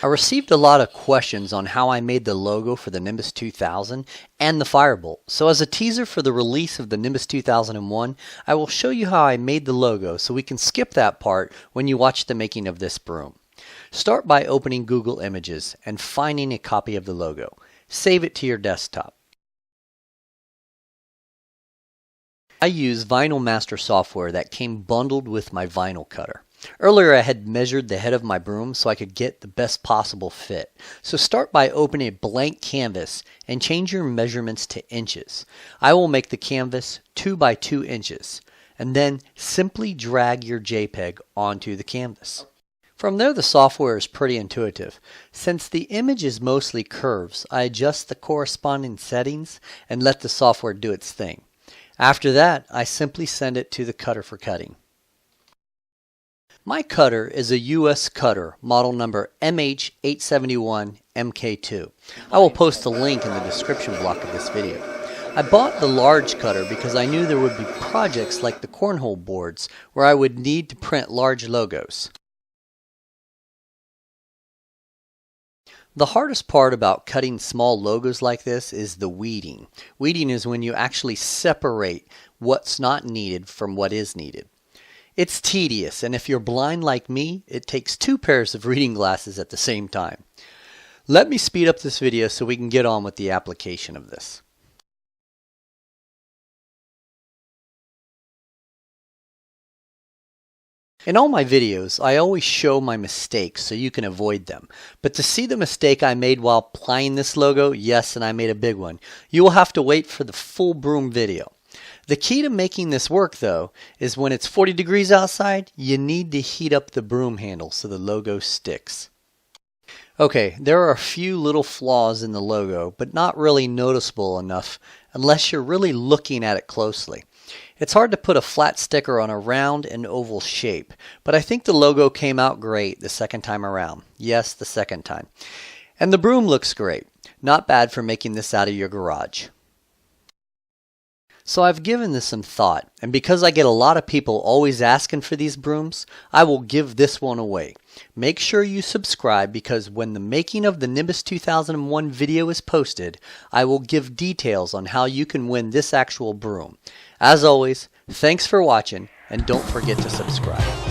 I received a lot of questions on how I made the logo for the Nimbus 2000 and the Firebolt. So as a teaser for the release of the Nimbus 2001, I will show you how I made the logo so we can skip that part when you watch the making of this broom. Start by opening Google Images and finding a copy of the logo. Save it to your desktop. I use Vinyl Master software that came bundled with my vinyl cutter. Earlier I had measured the head of my broom so I could get the best possible fit. So start by opening a blank canvas and change your measurements to inches. I will make the canvas 2 by 2 inches and then simply drag your JPEG onto the canvas. From there the software is pretty intuitive. Since the image is mostly curves, I adjust the corresponding settings and let the software do its thing. After that, I simply send it to the cutter for cutting. My cutter is a US cutter, model number MH871MK2. I will post a link in the description block of this video. I bought the large cutter because I knew there would be projects like the cornhole boards where I would need to print large logos. The hardest part about cutting small logos like this is the weeding. Weeding is when you actually separate what's not needed from what is needed. It's tedious, and if you're blind like me, it takes 2 pairs of reading glasses at the same time. Let me speed up this video so we can get on with the application of this. In all my videos, I always show my mistakes so you can avoid them. But to see the mistake I made while applying this logo, yes, and I made a big one, you will have to wait for the full broom video. The key to making this work, though, is when it's 40 degrees outside, you need to heat up the broom handle so the logo sticks. Okay, there are a few little flaws in the logo, but not really noticeable enough unless you're really looking at it closely. It's hard to put a flat sticker on a round and oval shape, but I think the logo came out great the second time around. Yes, the second time. And the broom looks great. Not bad for making this out of your garage. So I've given this some thought, and because I get a lot of people always asking for these brooms, I will give this one away. Make sure you subscribe because when the making of the Nimbus 2001 video is posted, I will give details on how you can win this actual broom. As always, thanks for watching, and don't forget to subscribe.